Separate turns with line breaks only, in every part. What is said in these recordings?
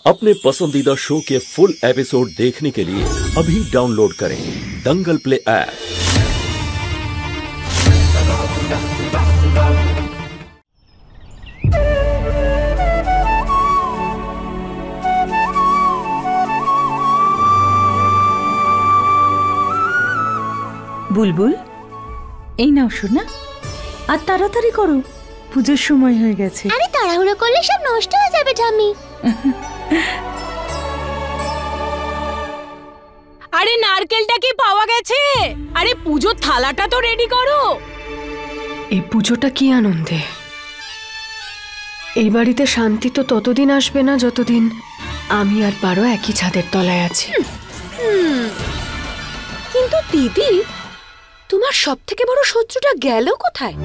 अपने पसंदीदा शो के फुल एपिसोड देखने के लिए अभी डाउनलोड करें दंगल प्ले ऐप।
বুলবুল, এই নাও শোনা, আর তাড়াতাড়ি করো, পূজার সময় হয়ে গেছে।
আরে তাড়াহুড়ো করলে সব নষ্ট হয়ে যাবে ঠাম্মি।
আরে নারকেলটা কি পাওয়া গেছে? আরে পুজোর থালাটা তো রেডি করো।
এই পুজোটা কি আনন্দে। এই বাড়িতে শান্তি তো ততদিন আসবে না যতদিন আমি আর পারো একই ছাদের তলায় আছি।
কিন্তু দিদি, তোমার সব থেকে বড় শত্রুটা গেল কোথায়?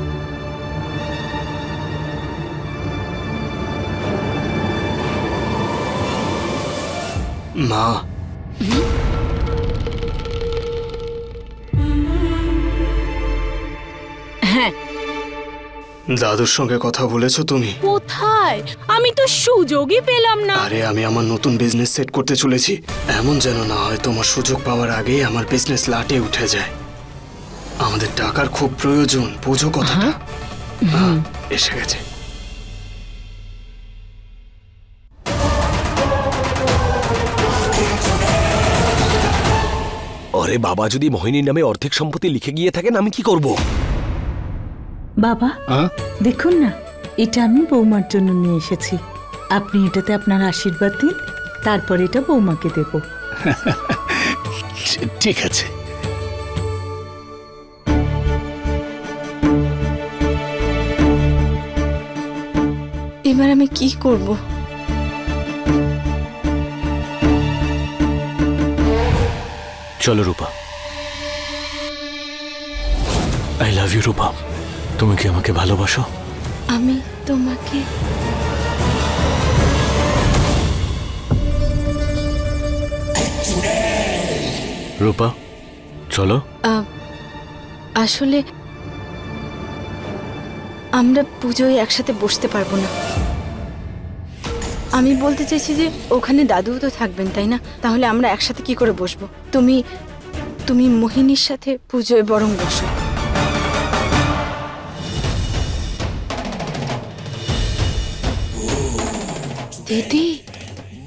মা,
হ্যাঁ,
দাদুর সঙ্গে কথা বলেছো তুমি?
কোথায়? আমি তো সুযোগই পেলাম না।
আরে আমি আমার নতুন বিজনেস সেট করতে চলেছি, এমন যেন না হয় তোমার সুযোগ পাওয়ার আগেই আমার বিজনেস লাটে উঠে যায়। আমাদের টাকার খুব প্রয়োজন, বুঝো কথাটা। এসে গেছে।
আরে বাবা, যদি মোহিনীর নামে অর্ধেক সম্পত্তি লিখে গিয়ে থাকেন আমি কি করব?
বাবা দেখুন না, এটা আমি বৌমার জন্য নিয়ে এসেছি। আপনি এটাতে আপনার আশীর্বাদ দিন, তারপর এটা বৌমাকে দেব।
ঠিক আছে।
এবার আমি কি করব?
চলো রূপা। আই লাভ ইউ রূপা। তুমি কি আমাকে ভালোবাসো?
আমি তোমাকে
রূপা চলো।
আসলে আমরা পুজোয় একসাথে বসতে পারবো না। আমি বলতে চাইছি যে ওখানে দাদুও তো থাকবেন, তাই না? তাহলে আমরা একসাথে কি করে বসবো? তুমি মোহিনীর সাথে পুজোয় বরং বসো। দিদি,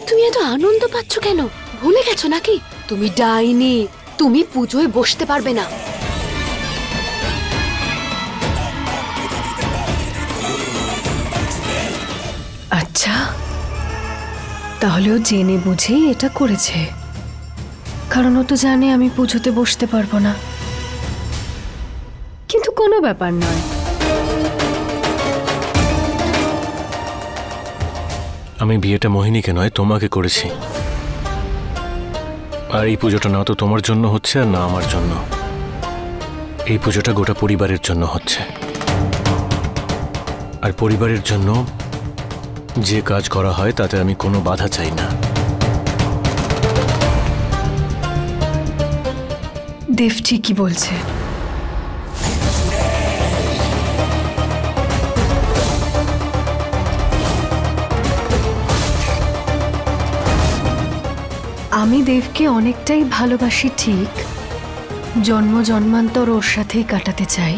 তুমি এত আনন্দ পাচ্ছ কেন? ভুলে গেছো নাকি? তুমি ডাইনি, তুমি পুজোয় বসতে পারবে না।
আচ্ছা, তাহলে ও জেনে বুঝেই এটা করেছে, কারণ ও তো জানে আমি পুজোতে বসতে পারবো না। কিন্তু কোনো ব্যাপার নয়,
আমি বিয়েটা মোহিনীকে নয় তোমাকে করেছি। আর এই পুজোটা না তো তোমার জন্য হচ্ছে আর না আমার জন্য। এই পুজোটা গোটা পরিবারের জন্য হচ্ছে। আর পরিবারের জন্য যে কাজ করা হয় তাতে আমি কোনো বাধা চাই না।
দেব ঠিকই বলছে। আমি দেবকে অনেকটাই ভালোবাসি, ঠিক, জন্ম জন্মান্তর ওর সাথেই কাটাতে চাই।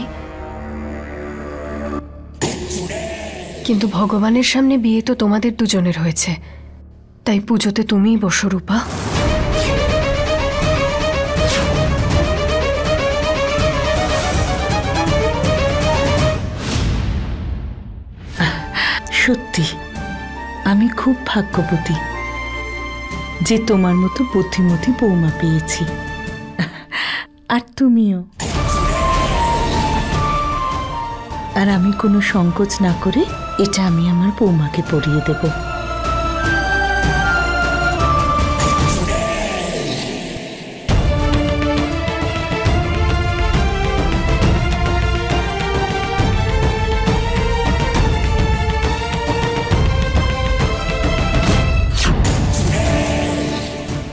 কিন্তু ভগবানের সামনে বিয়ে তো তোমাদের দুজনের হয়েছে, তাই পুজোতে তুমিই বসো রূপা।
সত্যি আমি খুব ভাগ্যবতী যে তোমার মতো বুদ্ধিমতী বৌমা পেয়েছি। আর তুমিও। আর আমি কোনো সংকোচ না করে এটা আমি আমার বৌমাকে পরিয়ে দেব।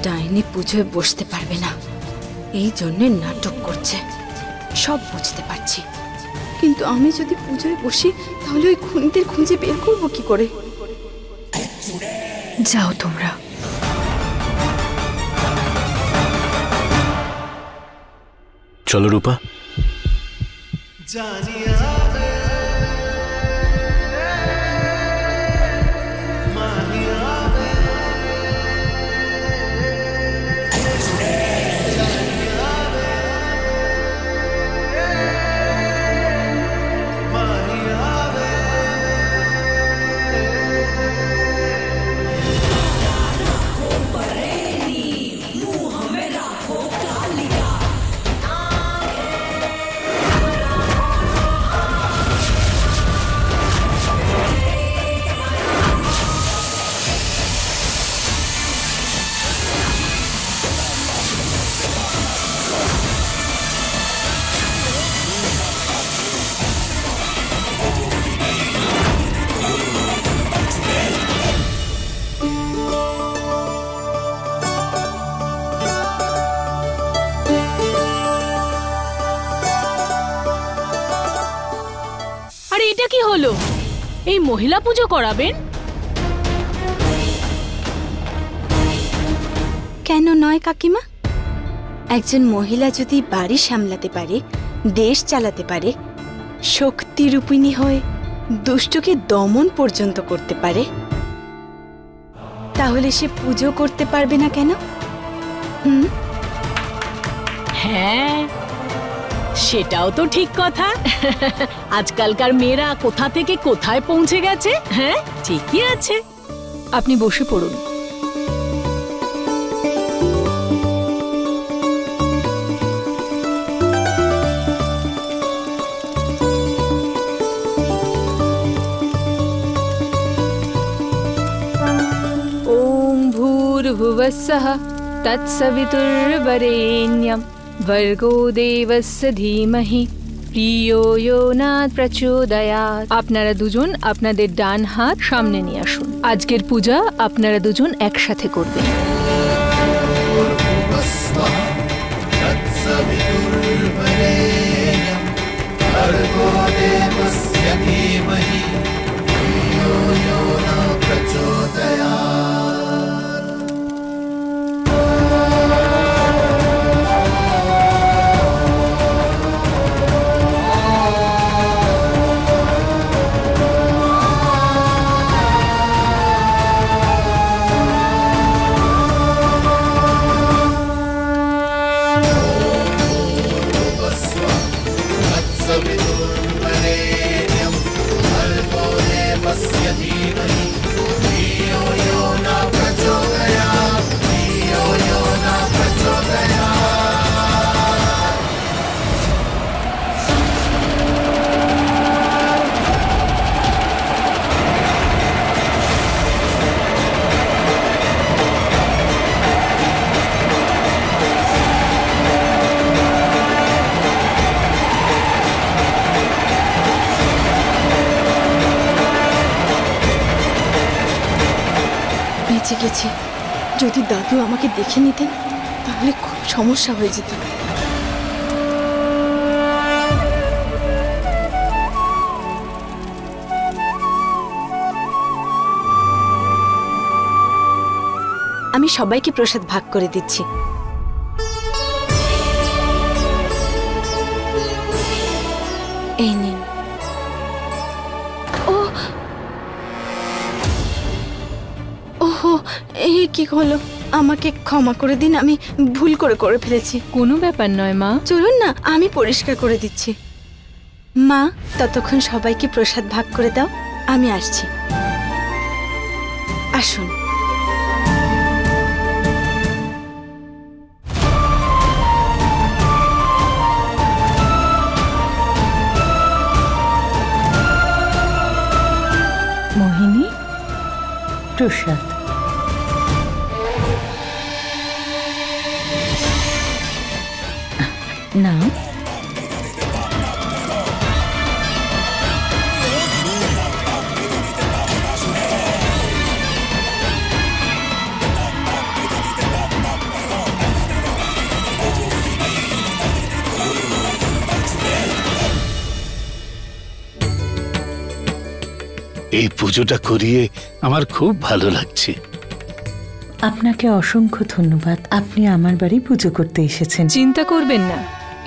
ডাইনি পুজোয় বসতে পারবে না, এই জন্য নাটক করছে। সব বুঝতে পারছি, কিন্তু আমি যদি পুজোয় বসি তাহলে ওই খুনিদের খুঁজে বের করবো কি করে?
যাও তোমরা।
চলো রূপা।
এটা কি হলো? এই মহিলা পুজো করাবেন?
কেন নয় কাকিমা? একজন মহিলা যদি বাড়ি সামলাতে পারে, দেশ চালাতে পারে, শক্তিরূপিণী হয়ে দুষ্টকে দমন পর্যন্ত করতে পারে, তাহলে সে পুজো করতে পারবে না কেন?
হ্যাঁ, সেটাও তো ঠিক কথা। আজকালকার মেয়েরা কোথা থেকে কোথায় পৌঁছে গেছে। হ্যাঁ, ঠিকই আছে।
আপনি বসে পড়ুন।
ओम भूर्भुवस्सः तत्सवितुर्वरेण्यं भर्गो देवस्य धीमहि প্রিয় यो न প্রচোদয়াৎ। আপনারা দুজন আপনাদের ডান হাত সামনে নিয়ে আসুন। আজকের পূজা আপনারা দুজন একসাথে করবেন।
বেঁচে গেছি। যদি দাদু আমাকে দেখে নিতেন তাহলে খুব সমস্যা হয়ে যেত। আমি সবাইকে প্রসাদ ভাগ করে দিচ্ছি। এই নিন। ওহো, এই কি হলো? আমাকে ক্ষমা করে দিন, আমি ভুল করে ফেলেছি।
কোনো ব্যাপার নয় মা।
চলুন না, আমি পরিষ্কার করে দিচ্ছি। মা, ততক্ষণ সবাইকে প্রসাদ ভাগ করে দাও, আমি আসছি। আসুন।
মোহিনী, প্রসাদ। না,
এই পুজোটা করিয়ে আমার খুব ভালো লাগছে।
আপনাকে অসংখ্য ধন্যবাদ। আপনি আমার বাড়ি পুজো করতে এসেছেন।
চিন্তা করবেন না,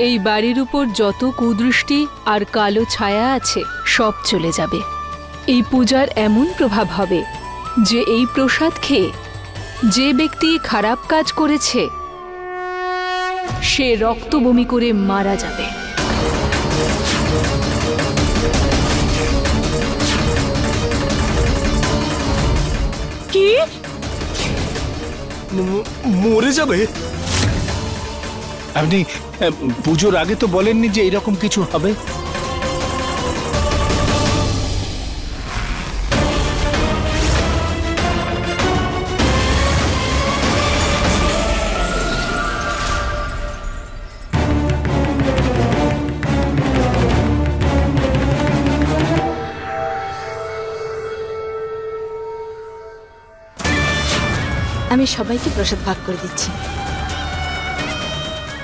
এই বাড়ির উপর যত কুদৃষ্টি আর কালো ছায়া আছে সব চলে যাবে। এই পূজার এমন প্রভাব হবে যে এই প্রসাদ খেয়ে যে ব্যক্তি খারাপ কাজ করেছে সে রক্ত বমি করে মারা যাবে।
কি?
মরে যাবে? আপনি পুজোর আগে তো বলেননি যে এরকম কিছু হবে।
আমি সবাইকে প্রসাদ ভাগ করে দিচ্ছি।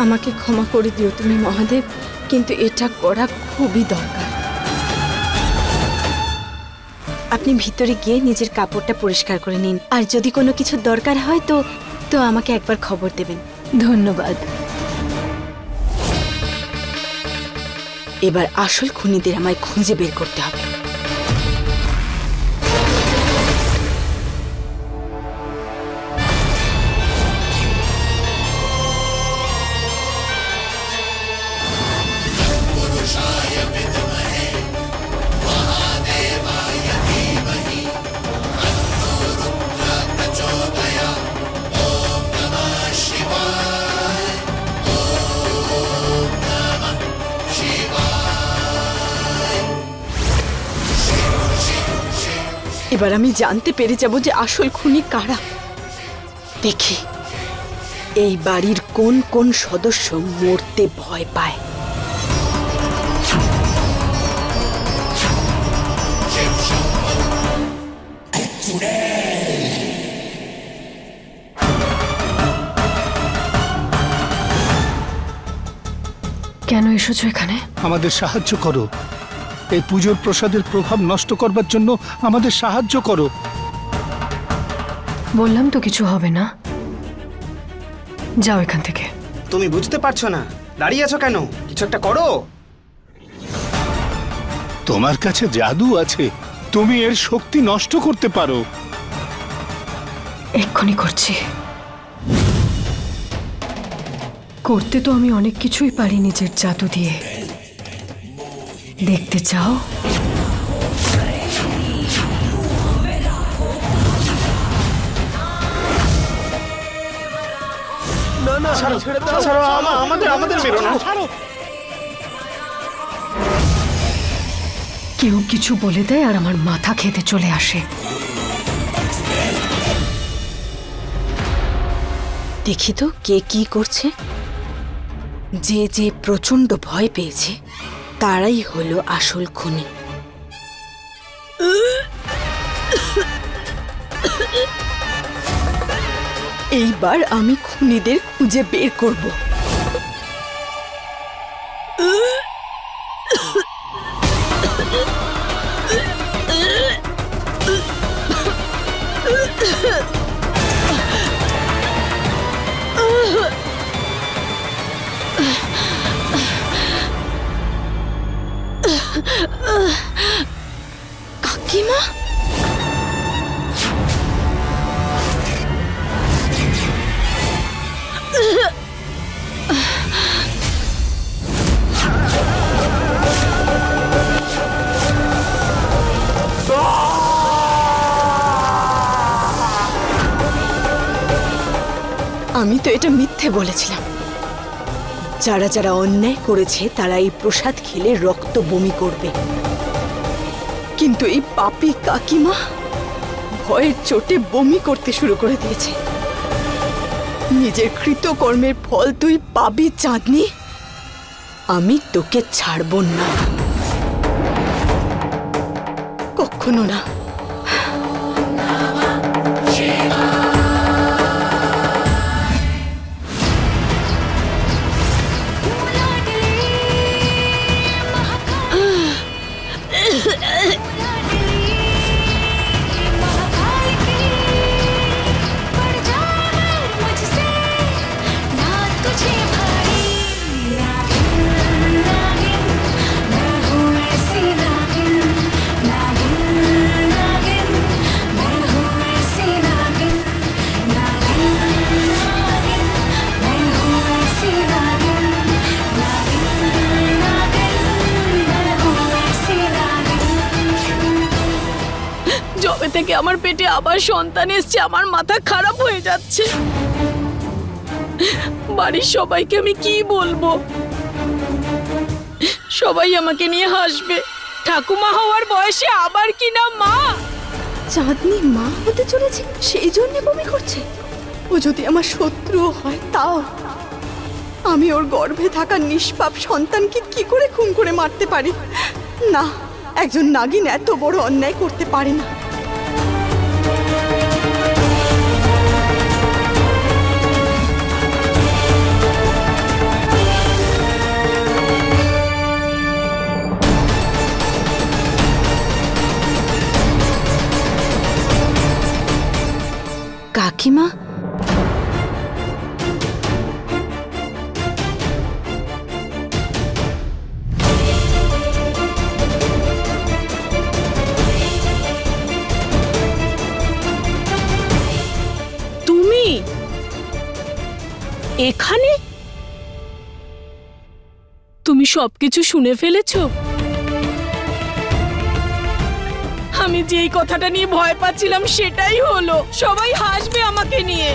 আমাকে ক্ষমা করে দিও তুমি মহাদেব, কিন্তু এটা করা খুবই দরকার। আপনি ভিতরে গিয়ে নিজের কাপড়টা পরিষ্কার করে নিন, আর যদি কোনো কিছু দরকার হয় তো আমাকে একবার খবর দেবেন।
ধন্যবাদ।
এবার আসল খুনিদের আমায় খুঁজে বের করতে হবে। এবার আমি জানতে পেরে যাব যে আসল খুনি কারা। দেখি এই বাড়ির কোন কোন সদস্য মরতে ভয় পায়।
কেন এসেছো এখানে?
আমাদের সাহায্য করো। এই পুজোর প্রসাদের প্রভাব নষ্ট করবার জন্য আমাদের সাহায্য করো।
বললাম তো কিছু হবে না, যাও এখান থেকে।
তুমি বুঝতে পারছো না, দাঁড়িয়ে আছো কেন? কিছু একটা করো।
তোমার কাছে জাদু আছে, তুমি এর শক্তি নষ্ট করতে পারো।
এক্ষুনি করছি। করতে তো আমি অনেক কিছুই পারি নিজের জাদু দিয়ে। দেখতে চাও?
না না, ছাড়ো ছাড়ো, আমাদের মেরো না।
কেউ কিছু বলে দেয় আর আমার মাথা খেতে চলে আসে।
দেখি তো কে কি করছে। যে যে প্রচন্ড ভয় পেয়েছে তারাই হলো আসল খুনি। এইবার আমি খুনিদের খুঁজে বের করব। কাকিমা, আমি তো এটা মিথ্যে বলেছিলাম। যারা যারা অন্যায় করেছে তারা এই প্রসাদ খেলে রক্ত বমি করবে, কিন্তু এই পাপী কাকিমা ভয়ের চোটে বমি করতে শুরু করে দিয়েছে। নিজের কৃতকর্মের ফল তুই পাবি চাঁদনি। আমি তোকে ছাড়ব না, কখনো না।
पड़ जा
থেকে আমার পেটে আবার সন্তান এসছে, আমার মাথা খারাপ হয়ে যাচ্ছে। বাড়ির সবাইকে আমি কি বলবো? সবাই আমাকে নিয়ে হাসবে। ঠাকুমা হওয়ার বয়সে আবার কি না মা।
চাঁদনি মা হতে চলেছে, সেই জন্য বমি করছে। ও যদি আমার শত্রু হয় তাও। আমি ওর গর্ভে থাকা নিষ্পাপ সন্তানকে কি করে খুন করে মারতে পারি? না, একজন নাগিন এত বড় অন্যায় করতে পারে না। কাকিমা,
তুমি এখানে? তুমি সবকিছু শুনে ফেলেছো? আমি যেই কথাটা নিয়ে ভয় পাচ্ছিলাম সেটাই হলো। সবাই হাসবে আমাকে নিয়ে।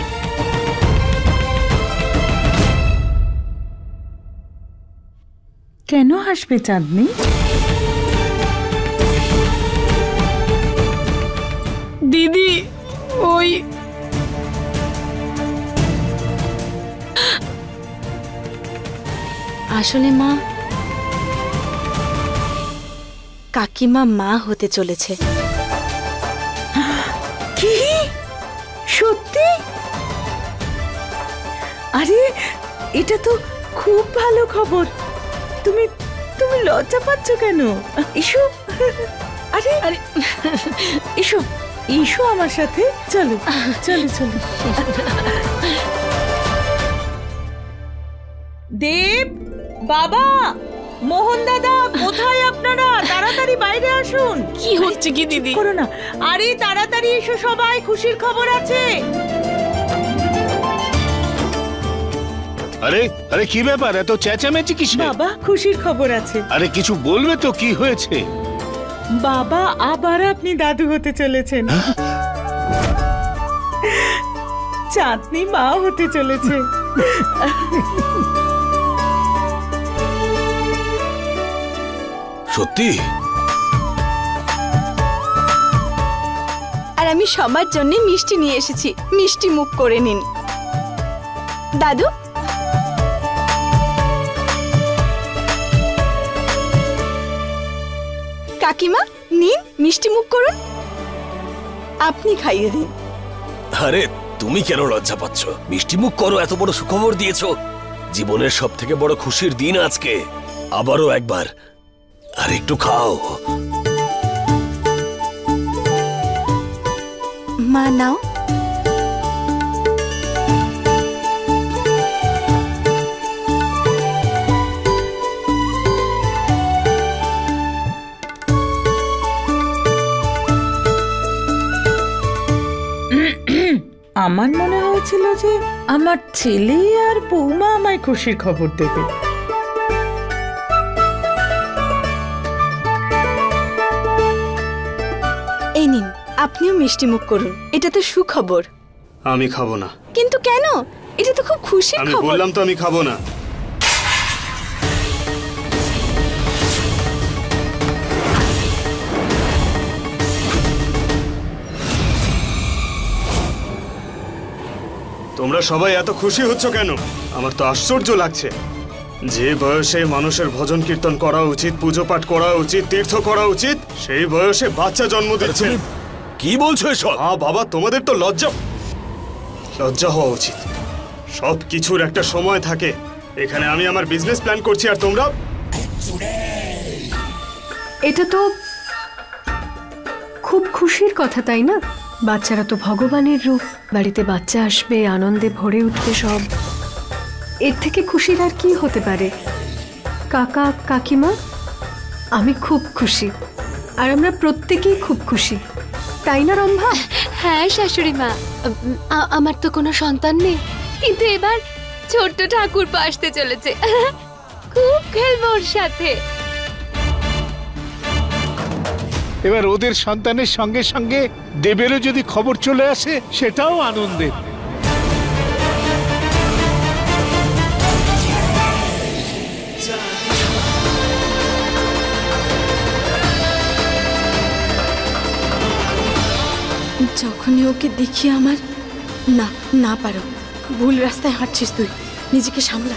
কেন হাসবে চাঁদনি?
দিদি, ওই
আসলে মা, কাকিমা মা হতে চলেছে।
কি? সত্যি? আরে এটা তো খুব ভালো খবর। তুমি তুমি লজ্জা পাচ্ছ কেন? এসো। আরে আরে এসো এসো আমার সাথে। চলো চলো চলো। দেব, বাবা, মোহন দাদা, কোথায় আপনারা? তাড়াতাড়ি বাইরে আসুন।
কি হচ্ছে কি দিদি?
করো না। আরে তাড়াতাড়ি এসো সবাই, খুশির খবর আছে।
আরে আরে কি ব্যাপার, এত চেঁচামেচি কিসের?
বাবা, খুশির খবর আছে।
আরে কিছু বলবে তো, কি হয়েছে?
বাবা, আবার আপনি দাদু হতে চলেছেন। চাঁদনি মা হতে চলেছে।
সত্যি?
আর আমি সবার জন্য মিষ্টি নিয়ে এসেছি, মিষ্টি মুখ করে নিন। দাদু, কাকিমা নিন, মিষ্টি মুখ করুন। আপনি খাইয়ে দিন।
আরে তুমি কেন লজ্জা পাচ্ছ? মিষ্টি মুখ করো, এত বড় সুখবর দিয়েছো। জীবনের সব থেকে বড় খুশির দিন আজকে। আবারও একবার আর একটু খাও।
মা নাও।
আমার মনে হয়েছিল যে আমার ছেলে আর বৌমা আমায় খুশির খবর দেবে।
এই নিন, আপনিও মিষ্টি মুখ করুন। এটা তো সুখবর।
আমি খাবো না।
কিন্তু কেন? এটা তো খুব খুশির
আমি
খবর।
বললাম তো আমি খাবো না। তোমরা সবাই এত খুশি হচ্ছ কেন? আমার তো আশ্চর্য লাগছে। যে বয়সে মানুষের ভজন কীর্তন করা উচিত, পুজো পাঠ করা উচিত, তীর্থ করা উচিত, সেই বয়সে বাচ্চা জন্ম দিচ্ছে।
কি বলছো এসব?
বাবা, তোমাদের তো লজ্জা হওয়া উচিত। সব কিছুর একটা সময় থাকে। এখানে আমি আমার বিজনেস প্ল্যান করছি আর তোমরা।
এটা তো খুব খুশির কথা, তাই না? বাচ্চারা তো ভগবানের রূপ। বাড়িতে বাচ্চা আসবে, আনন্দে ভরে উঠবে সব। এর থেকে খুশির আর কি হতে পারে? কাকা কাকিমা, আমি খুব খুশি, আর আমরা প্রত্যেকেই খুব খুশি, তাই না রম্ভা?
হ্যাঁ শাশুড়ি মা, আমার তো কোনো সন্তান নেই, কিন্তু এবার ছোট্ট ঠাকুরপো আসতে চলেছে। খুব খেলবো ওর সাথে।
এবার ওদের সন্তানের সঙ্গে সঙ্গে দেবেরও যদি খবর চলে আসে সেটাও আনন্দের।
যখনই ওকে দেখি আমার না না পারো, ভুল রাস্তায় হাঁটছিস তুই, নিজেকে সামলা।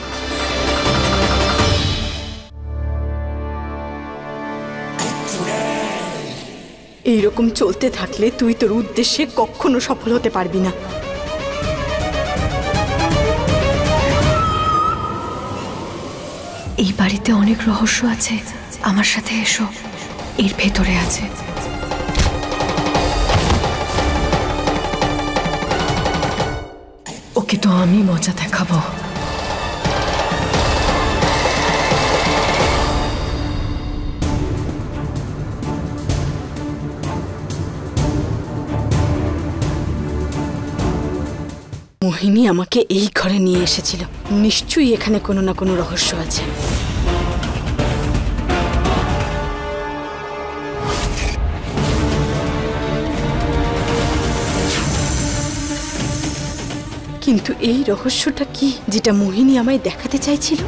এইরকম চলতে থাকলে তুই তোর উদ্দেশ্যে কখনো সফল হতে পারবি না।
এই বাড়িতে অনেক রহস্য আছে, আমার সাথে এসো, এর ভেতরে আছে। ওকে তো আমি মজা দেখাবো।
মোহিনী আমাকে এই ঘরে নিয়ে এসেছিল, নিশ্চয়ই এখানে কোনো না কোনো রহস্য আছে। কিন্তু এই রহস্যটা কি যেটা মোহিনী আমায় দেখাতে চাইছিল?